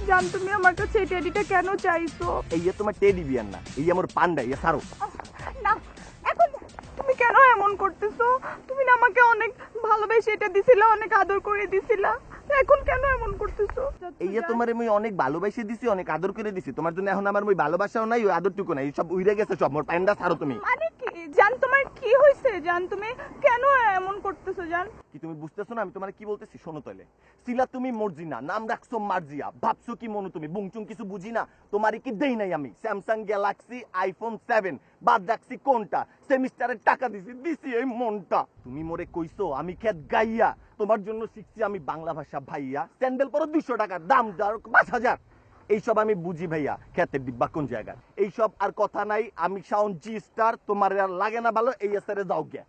জান তুমি আমার কাছে এই টেডিটা কেন চাইছো? এই তোমার টেডি বিয়ার না, এই আমার পান্ডা, ইয়ে সারো। না, এখন তুমি কেন এমন করতেছো? তুমি না আমাকে অনেক ভালোবেসে এটা দিছিলা, অনেক আদর করে দিছিলা, এখন কেন এমন করতেছো? এই তোমার আমি অনেক ভালোবাসে দিছি, অনেক আদর করে দিছি, তোমার জন্য এখন আমার ওই ভালোবাসাও নাই, ওই আদরটুকু নাই, সব উইরে গেছে সব। মোর পান্ডা সারো তুমি। মানে কি জান, তোমার কি হয়েছে জান? তুমি কেন এমন করতেছো জান? কি তুমি বুঝতেছো না আমি তোমার কি বলতেছি? শোনো তাহলে, সিলা তুমি মর্জিনা, নাম রাখছো মার্জিয়া, ভাবছো কি মনো তুমি, বুংচুং কিছু বুঝি না। তোমারই কি দেই নাই আমি স্যামসাং গ্যালাক্সি আইফোন 7, বাদ রাখছি কোনটা? সেমিস্টারের টাকা দিছি এই মনটা। তুমি মোরে কইছো আমি খেত গাইয়া, তোমার জন্য শিখছি আমি বাংলা ভাষা ভাইয়া। স্যান্ডেল পরো 200 টাকা, দাম যার 5000। এইসব আমি বুঝি ভাইয়া, খেতের ডিব্বা কোন জায়গায়, এইসব আর কথা নাই। আমি সাউন্ড জি স্টার, তোমার আর লাগে না ভালো, এই এসারে যাও গে।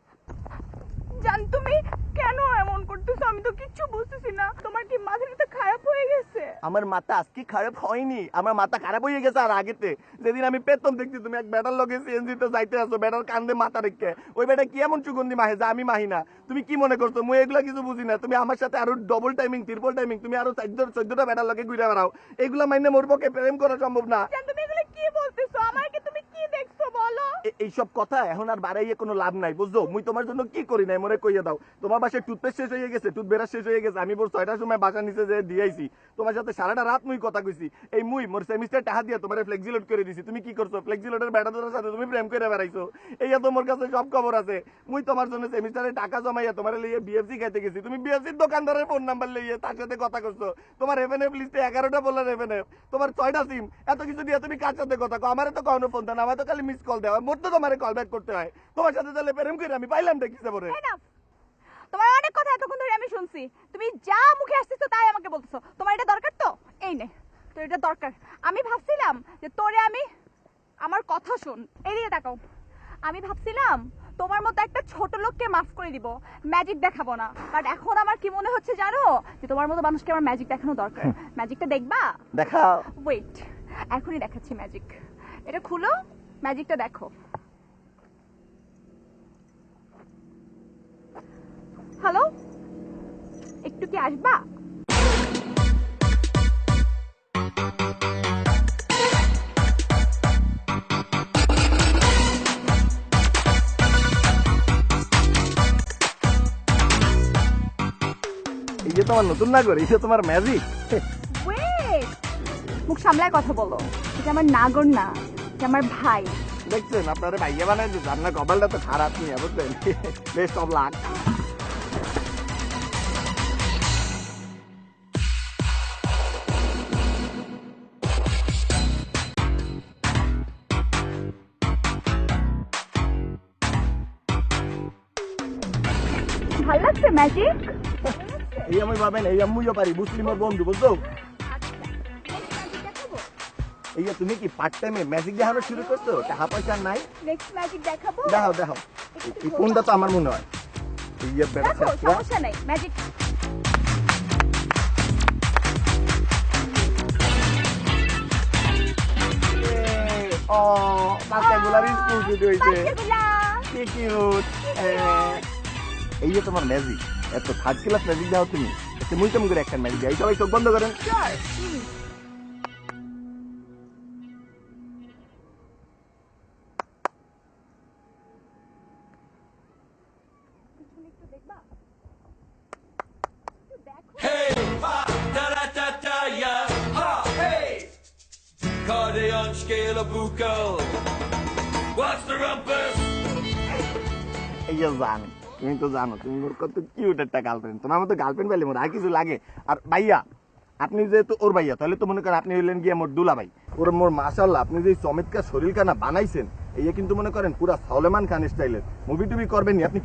জান তুমি কেন এমন করতেছো? আমি তো কিচ্ছু বুঝতেছি না। তোমার কি মাথাটা খারাপ হয়ে গেছে? আমার মাথা আজকে খারাপ হয়নি, আমার মাথা খারাপ হয়ে গেছে আর আগেতে। যেদিন আমি পেতম দেখছি তুমি এক ব্যাটার লগে সিএনজিতে যাইতে আসো, ব্যাটার কান্দে মাথা রেখে, ওই ব্যাটা কি এমন সুগন্ধি মাহে যা আমি মাহি না। তুমি কি মনে করছো মুই এগুলা কিছু বুঝি না? তুমি আমার সাথে আরো ডবল টাইমিং, ট্রিপল টাইমিং, তুমি আরো 14টা ব্যাটার লগে ঘুরে বেড়াও, এগুলা মাইনে মোর পক্ষে প্রেম করা সম্ভব না। জান তুমি এগুলো কি বলতেছো? আমার কি তুমি কি দেখছো বলো? এইসব কথা এখন আর বাড়াইয়ে কোনো লাভ নাই, বুঝছো? মুই তোমার জন্য কি করি নাই মনে কইয়া দাও। তোমার বাসায় টুথপেস্ট শেষ হয়ে গেছে, টুথব্রাশ শেষ হয়ে গেছে, আমি ভোর 6টার সময় বাসা নিচে যে দিয়েছি, তোমার সাথে সারাটা রাত মুই কথা কইছি। এই মুই মোর সেমিস্টার টাকা দিয়া তোমার ফ্লেক্সিলোড করে দিছি, তুমি কি করছো? ফ্লেক্সিলোডের ব্যাটাদের সাথে তুমি প্রেম করে বেড়াইছো, এইয়া তোমার কাছে সব খবর আছে। মুই তোমার জন্য সেমিস্টারে টাকা জমাইয়া তোমার লিয়ে বিএফসি খাইতে গেছি, তুমি বিএফসির দোকানদারের ফোন নাম্বার লইয়ে তার সাথে কথা করছো। তোমার এফএনএফ লিস্টে 11টা বলার এফএনএফ, তোমার 6টা সিম, এত কিছু দিয়ে তুমি কার সাথে কথা কও? আমারে তো কখনো ফোন দেন, আমার তো খালি মিস কল দেওয়া, মোর তো তোমার কল ব্যাক করতে হয়। তোমার সাথে তাহলে প্রেম করে আমি পাইলাম দেখিছে পরে। তোমার অনেক কথা এতক্ষণ ধরে আমি শুনছি, তুমি যা মুখে আসতেছো তাই আমাকে বলতেছো। তোমার এটা দরকার তো এই নে, তো এটা দরকার। আমি ভাবছিলাম যে তোরে আমি, আমার কথা শুন, এদিকে তাকাও। আমি ভাবছিলাম তোমার মতো একটা ছোট লোককে মাফ করে দিব, ম্যাজিক দেখাবো না। বাট এখন আমার কি মনে হচ্ছে জানো, যে তোমার মতো মানুষকে আমার ম্যাজিক দেখানো দরকার। ম্যাজিকটা দেখবা? দেখাও। ওয়েট, এখনই দেখাচ্ছি ম্যাজিক। এটা খুলো, ম্যাজিকটা দেখো। হ্যালো, একটু কি আসবা? এই যে তোমার নতুন নাগর, এই যে তোমার ম্যাজিক। ওয়েট, মুখ সামলায় কথা বলো। এটা আমার নাগর না, এটা আমার ভাই। দেখছেন আপনারা ভাইয়া বানাই দিচ্ছে, আপনার কপালটা তো খারাপ নিয়ে বুঝলেন। Best of luck. ভাল লাগছে ম্যাজিক? এই আমি পাবেন, এই আমিও পারি, মুসলিমের বন্ধু, বুঝছো? এই যে তুমি কি পার্ট টাইমে ম্যাজিক দেখানো শুরু করছো? টাকা পয়সা নাই? নেক্সট ম্যাজিক দেখাবো? দেখাও দেখাও। এই ফোনটা তো আমার মনে হয় এই যে দেখো, সমস্যা নাই, ম্যাজিক। ও বাচ্চাগুলার স্কুল ছুটি হয়েছে, বাচ্চাগুলা। কি কিউট। এই যে তোমার ম্যাজিক, এত থার্ড ক্লাস ম্যাজিক দাও তুমি। মুই কেমন করে একটা ম্যাজিক দেয়, সবাই চোখ বন্ধ করেন। Cardion scale buccal. What's the rumpus? এই যে জানো, তুমি তো জানো তুমি মোর কত কিউট একটা গার্লফ্রেন্ড, তোমার মতো গার্লফ্রেন্ড পাইলে মোর আর কিছু লাগে? আর ভাইয়া, আপনি যেহেতু ওর ভাইয়া, তাহলে তো মনে করেন আপনি হইলেন গিয়ে মোর দুলা ভাই। ওর মোর মাশাআল্লাহ, আপনি যে চমৎকার শরীর কানা বানাইছেন, এই কিন্তু মনে করেন পুরা সলেমান খান স্টাইলের। মুভি টুভি করবেন নি আপনি?